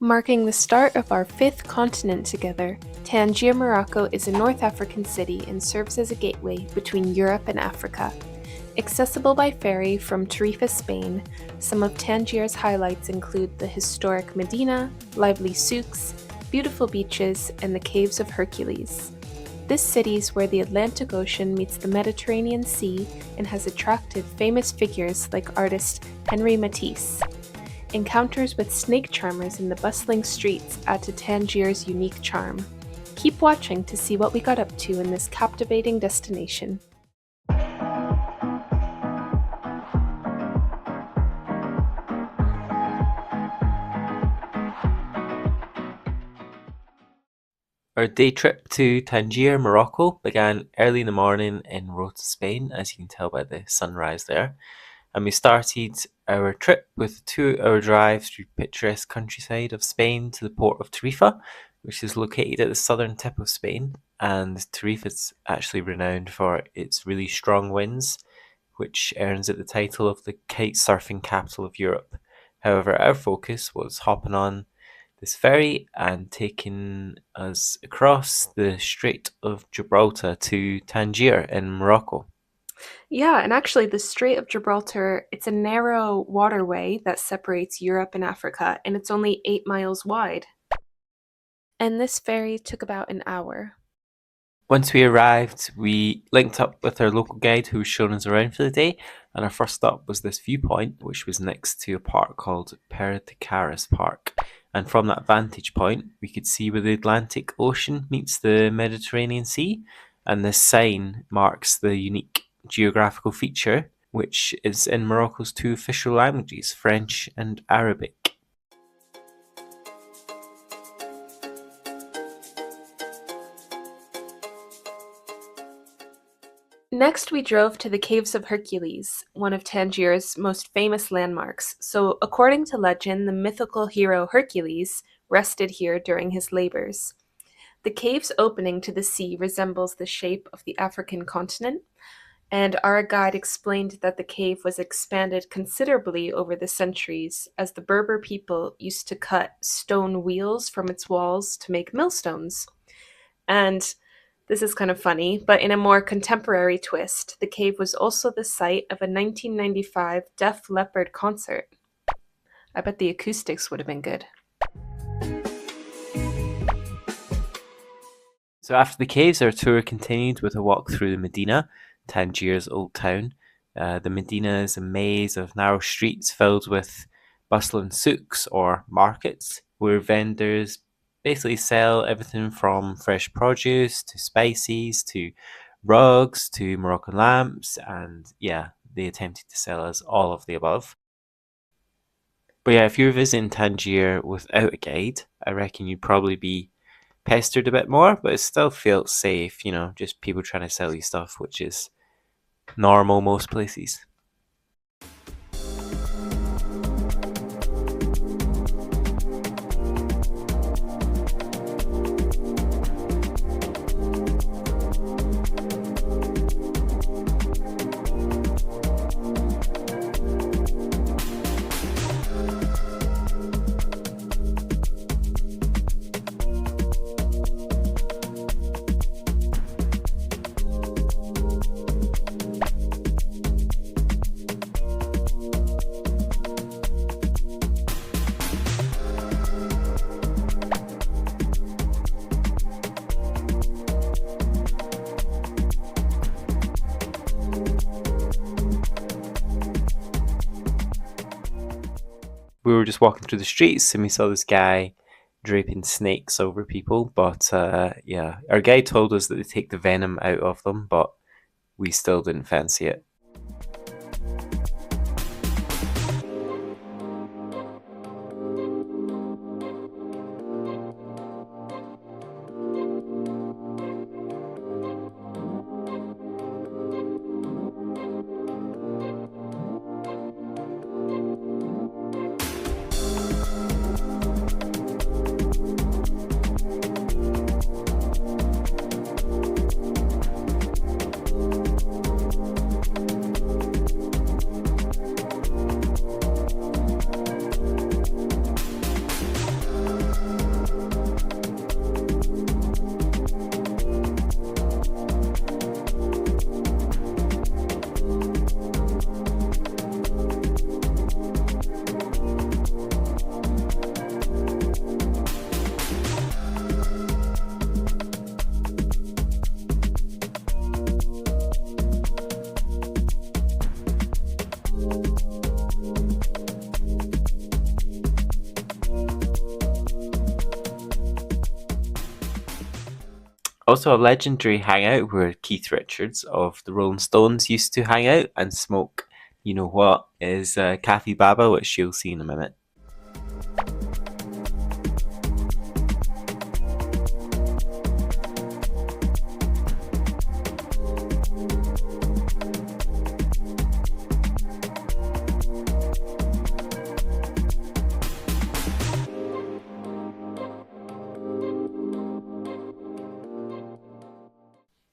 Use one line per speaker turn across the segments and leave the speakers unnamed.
Marking the start of our fifth continent together, Tangier, Morocco is a North African city and serves as a gateway between Europe and Africa. Accessible by ferry from Tarifa, Spain, some of Tangier's highlights include the historic Medina, lively souks, beautiful beaches, and the Caves of Hercules. This city is where the Atlantic Ocean meets the Mediterranean Sea and has attracted famous figures like artist Henri Matisse. Encounters with snake charmers in the bustling streets add to Tangier's unique charm. Keep watching to see what we got up to in this captivating destination.
Our day trip to Tangier, Morocco began early in the morning en route to Spain, as you can tell by the sunrise there. And we started our trip with a 2-hour drive through picturesque countryside of Spain to the port of Tarifa, which is located at the southern tip of Spain. And Tarifa is actually renowned for its really strong winds, which earns it the title of the kite surfing capital of Europe. However, our focus was hopping on this ferry and taking us across the Strait of Gibraltar to Tangier in Morocco.
Yeah, and actually, the Strait of Gibraltar, it's a narrow waterway that separates Europe and Africa, and it's only 8 miles wide. And this ferry took about an hour.
Once we arrived, we linked up with our local guide who was showing us around for the day, and our first stop was this viewpoint, which was next to a park called Perticaris Park. And from that vantage point, we could see where the Atlantic Ocean meets the Mediterranean Sea, and this sign marks the unique geographical feature, which is in Morocco's 2 official languages, French and Arabic.
Next, we drove to the Caves of Hercules, one of Tangier's most famous landmarks. So, according to legend, the mythical hero Hercules rested here during his labors. The cave's opening to the sea resembles the shape of the African continent, and our guide explained that the cave was expanded considerably over the centuries as the Berber people used to cut stone wheels from its walls to make millstones. And this is kind of funny, but in a more contemporary twist, the cave was also the site of a 1995 Def Leppard concert. I bet the acoustics would have been good.
So after the caves, our tour continued with a walk through the Medina, Tangier's old town. The Medina is a maze of narrow streets filled with bustling souks or markets, where vendors basically sell everything from fresh produce to spices to rugs to Moroccan lamps, and yeah, they attempted to sell us all of the above. But yeah, if you're visiting Tangier without a guide, I reckon you'd probably be pestered a bit more, but it still felt safe, just people trying to sell you stuff, which is normal most places. We were just walking through the streets and we saw this guy draping snakes over people, but yeah, our guide told us that they take the venom out of them, but we still didn't fancy it. Also, a legendary hangout where Keith Richards of the Rolling Stones used to hang out and smoke, you know what, is Kathy Baba, which you'll see in a minute.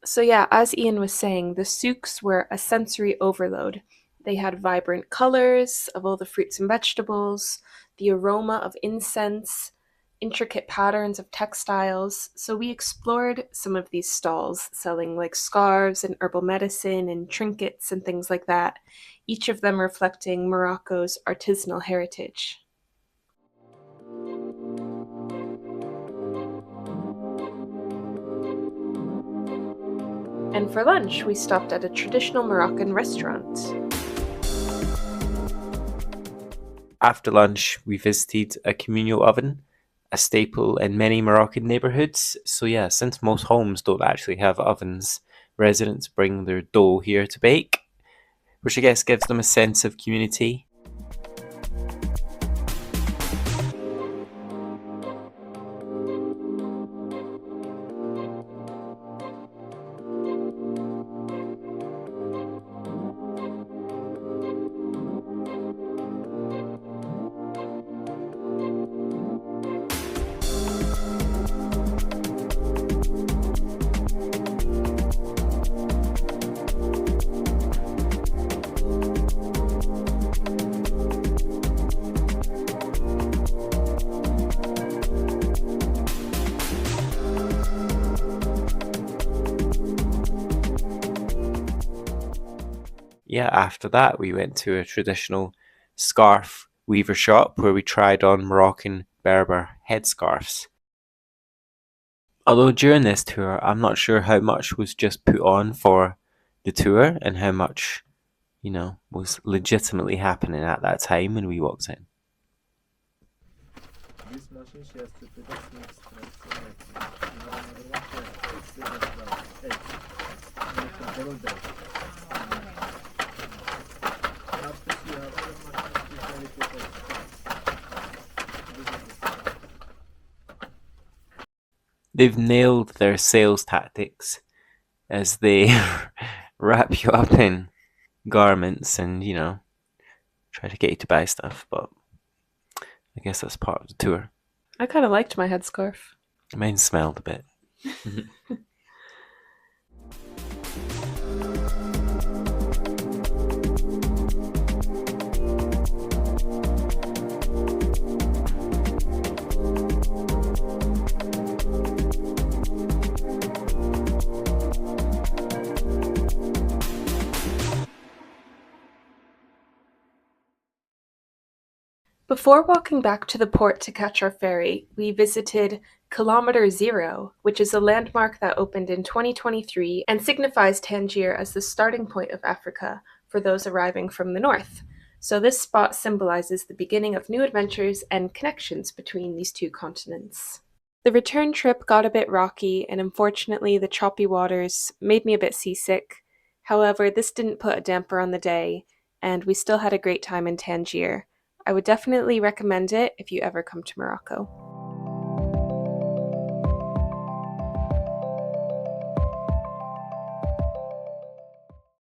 So, yeah, as Ian was saying, the souks were a sensory overload. They had vibrant colors of all the fruits and vegetables, the aroma of incense, intricate patterns of textiles. So, we explored some of these stalls selling like scarves and herbal medicine and trinkets and things like that, each of them reflecting Morocco's artisanal heritage. And for lunch, we stopped at a traditional Moroccan restaurant.
After lunch, we visited a communal oven, a staple in many Moroccan neighborhoods. So, yeah, since most homes don't actually have ovens, residents bring their dough here to bake, which I guess gives them a sense of community. Yeah, after that, we went to a traditional scarf weaver shop where we tried on Moroccan Berber headscarves. Although during this tour, I'm not sure how much was just put on for the tour and how much, was legitimately happening at that time when we walked in. They've nailed their sales tactics as they wrap you up in garments and, try to get you to buy stuff, but I guess that's part of the tour.
I kind of liked my headscarf.
Mine smelled a bit.
Before walking back to the port to catch our ferry, we visited Kilometer Zero, which is a landmark that opened in 2023 and signifies Tangier as the starting point of Africa for those arriving from the north. So, this spot symbolizes the beginning of new adventures and connections between these two continents. The return trip got a bit rocky, and unfortunately, the choppy waters made me a bit seasick. However, this didn't put a damper on the day, and we still had a great time in Tangier. I would definitely recommend it if you ever come to Morocco.